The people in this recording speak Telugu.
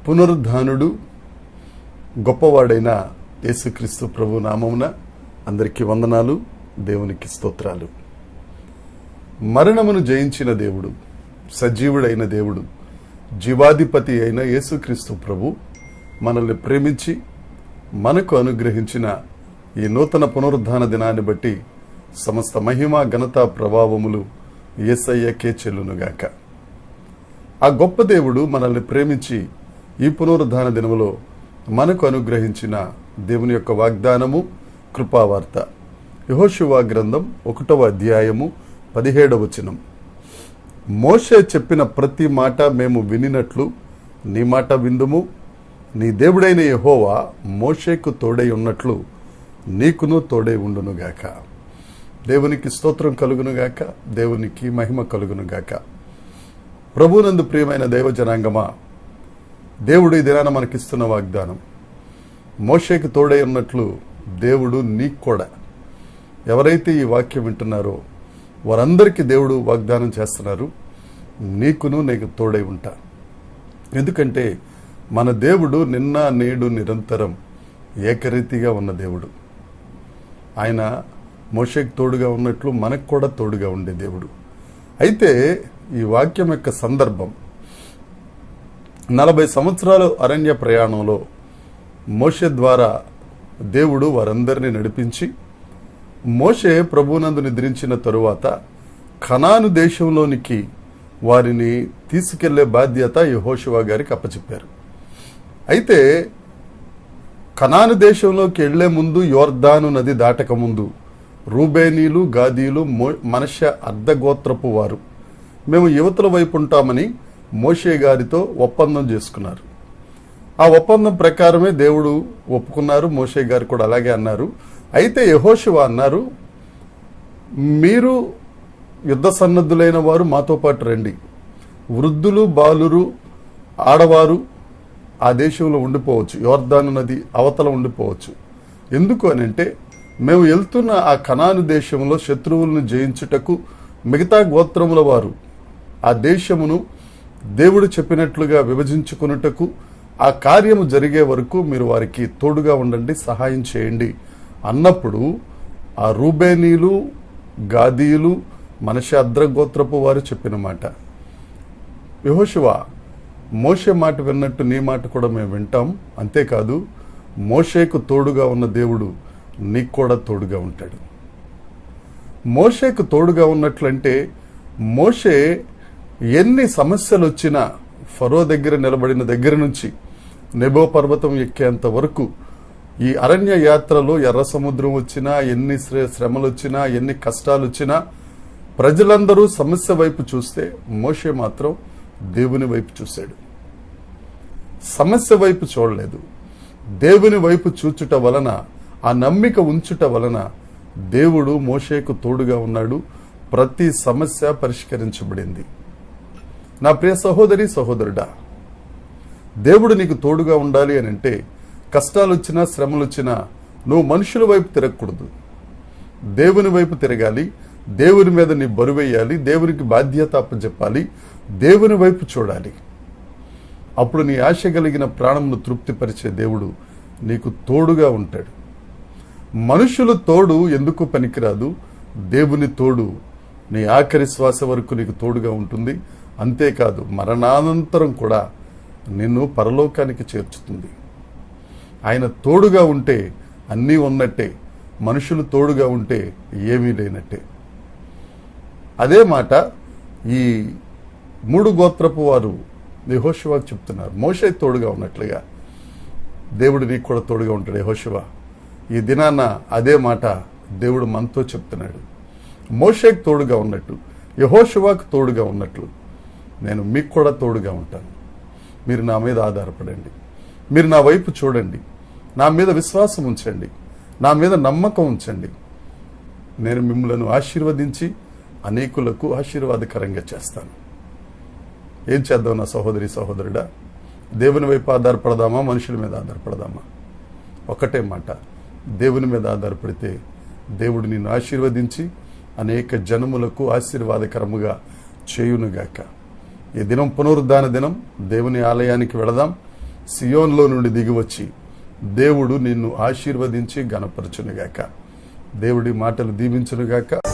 పునరుద్ధానుడు గొప్పవాడైన యేసుక్రీస్తు ప్రభు నామమున అందరికీ వందనాలు, దేవునికి స్తోత్రాలు. మరణమును జయించిన దేవుడు, సజీవుడైన దేవుడు, జీవాధిపతి అయిన యేసుక్రీస్తు ప్రభు మనల్ని ప్రేమించి మనకు అనుగ్రహించిన ఈ నూతన పునరుద్ధాన దినాన్ని బట్టి సమస్త మహిమ ఘనత ప్రభావములు యేసయ్యకే చెల్లునుగాక. ఆ గొప్ప దేవుడు మనల్ని ప్రేమించి ఈ పునరుద్ధాన దినములో మనకు అనుగ్రహించిన దేవుని యొక్క వాగ్దానము కృపావార్త. యెహోషువ గ్రంథం 1వ అధ్యాయము 17వ వచనం. మోషే చెప్పిన ప్రతి మాట మేము వినినట్లు నీ మాట విందుము. నీ దేవుడైన యెహోవా మోషేకు తోడై ఉన్నట్లు నీకును తోడై ఉండునుగాక. దేవునికి స్తోత్రం కలుగునుగాక, దేవునికి మహిమ కలుగునుగాక. ప్రభునందు ప్రియమైన దైవ జనాంగమా, దేవుడు ఈ దినాన మనకిస్తున్న వాగ్దానం, మోషేకు తోడై ఉన్నట్లు దేవుడు నీకు కూడా, ఎవరైతే ఈ వాక్యం వింటున్నారో వారందరికీ దేవుడు వాగ్దానం చేస్తున్నారు, నీకును నీకు తోడై ఉంటా. ఎందుకంటే మన దేవుడు నిన్న నేడు నిరంతరం ఏకరీతిగా ఉన్న దేవుడు. ఆయన మోషేకు తోడుగా ఉన్నట్లు మనకు కూడా తోడుగా ఉండే దేవుడు. అయితే ఈ వాక్యం యొక్క సందర్భం 40 సంవత్సరాలు అరణ్య ప్రయాణంలో మోషే ద్వారా దేవుడు వారందరినీ నడిపించి, మోషే ప్రభువునందు నిద్రించిన తరువాత కనాను దేశంలోనికి వారిని తీసుకెళ్లే బాధ్యత యెహోషువ గారికి అప్పచెప్పారు. అయితే కనాను దేశంలోకి వెళ్లే ముందు, యోర్దాను నది దాటక ముందు రూబేనీలు, గాదీలు, మనష్య అర్ధగోత్రపు వారు మేము యువతల వైపు ఉంటామని మోషే గారితో ఒప్పందం చేసుకున్నారు. ఆ ఒప్పందం ప్రకారమే దేవుడు ఒప్పుకున్నారు, మోషే గారు కూడా అలాగే అన్నారు. అయితే యెహోషువ అన్నారు, మీరు యుద్ధ సన్నద్ధులైన వారు మాతో పాటు రండి, వృద్ధులు, బాలురు, ఆడవారు ఆ దేశంలో ఉండిపోవచ్చు, యోర్దాను నది అవతల ఉండిపోవచ్చు. ఎందుకు అనంటే మేము వెళ్తున్న ఆ కనాను దేశంలో శత్రువులను జయించుటకు మిగతా గోత్రముల వారు ఆ దేశమును దేవుడు చెప్పినట్లుగా విభజించుకున్నటకు, ఆ కార్యము జరిగే వరకు మీరు వారికి తోడుగా ఉండండి, సహాయం చేయండి అన్నప్పుడు ఆ రూబేనీలు, గాదీలు, మనష్య అర్ధగోత్రపు వారు చెప్పిన మాట, యెహోషువ మోషే మాట విన్నట్టు నీ మాట కూడా మేము వింటాం. అంతేకాదు మోషేకు తోడుగా ఉన్న దేవుడు నీకు కూడా తోడుగా ఉంటాడు. మోషేకు తోడుగా ఉన్నట్లంటే మోషే ఎన్ని సమస్యలు వచ్చినా ఫరో దగ్గర నిలబడిన దగ్గర నుంచి నెబో పర్వతం ఎక్కేంత వరకు, ఈ అరణ్య యాత్రలో ఎర్ర సముద్రం వచ్చినా, ఎన్ని శ్రమలు వచ్చినా, ఎన్ని కష్టాలు వచ్చినా ప్రజలందరూ సమస్య వైపు చూస్తే మోషే మాత్రం దేవుని వైపు చూశాడు. సమస్య వైపు చూడలేదు. దేవుని వైపు చూచుట వలన, ఆ నమ్మిక ఉంచుట వలన దేవుడు మోషేకు తోడుగా ఉన్నాడు. ప్రతి సమస్య పరిష్కరించబడింది. నా ప్రియ సహోదరి, సహోదరుడా, దేవుడు నీకు తోడుగా ఉండాలి అని అంటే కష్టాలు వచ్చినా, శ్రమలు వచ్చినా నువ్వు మనుషుల వైపు తిరగకూడదు, దేవుని వైపు తిరగాలి. దేవుని మీద నీ బరువేయాలి, దేవునికి బాధ్యత అప్పచెప్పాలి, దేవుని వైపు చూడాలి. అప్పుడు నీ ఆశ కలిగిన ప్రాణమును తృప్తిపరిచే దేవుడు నీకు తోడుగా ఉంటాడు. మనుషులు తోడు ఎందుకు పనికిరాదు, దేవుని తోడు నీ ఆఖరి శ్వాస వరకు నీకు తోడుగా ఉంటుంది. అంతేకాదు మరణానంతరం కూడా నిన్ను పరలోకానికి చేర్చుతుంది. ఆయన తోడుగా ఉంటే అన్నీ ఉన్నట్టే, మనుషులు తోడుగా ఉంటే ఏమీ లేనట్టే. అదే మాట ఈ 3 గోత్రపు వారు యెహోషువకు చెప్తున్నారు. మోషే తోడుగా ఉన్నట్లుగా దేవుడు నీకు కూడా తోడుగా ఉంటాడు. యెహోషువ ఈ దినాన అదే మాట దేవుడు మనతో చెప్తున్నాడు. మోషేకు తోడుగా ఉన్నట్టు, యెహోషువకు తోడుగా ఉన్నట్లు నేను మీకు కూడా తోడుగా ఉంటాను. మీరు నా మీద ఆధారపడండి, మీరు నా వైపు చూడండి, నా మీద విశ్వాసం ఉంచండి, నా మీద నమ్మకం ఉంచండి. నేను మిమ్మల్ని ఆశీర్వదించి అనేకులకు ఆశీర్వాదకరంగా చేస్తాను. ఏం చేద్దాం నా సహోదరి, సహోదరుడా? దేవుని వైపు ఆధారపడదామా, మనుషుల మీద ఆధారపడదామా? ఒకటే మాట, దేవుని మీద ఆధారపడితే దేవుడు నిన్ను ఆశీర్వదించి అనేక జనములకు ఆశీర్వాదకరముగా చేయునుగాక. ఈ దినం పునరుద్ధాన దినం. దేవుని ఆలయానికి వెళదాం. సియోన్లో నుండి దిగివచ్చి దేవుడు నిన్ను ఆశీర్వదించి ఘనపరచునుగాక. దేవుడి మాటలు దీవించునుగాక.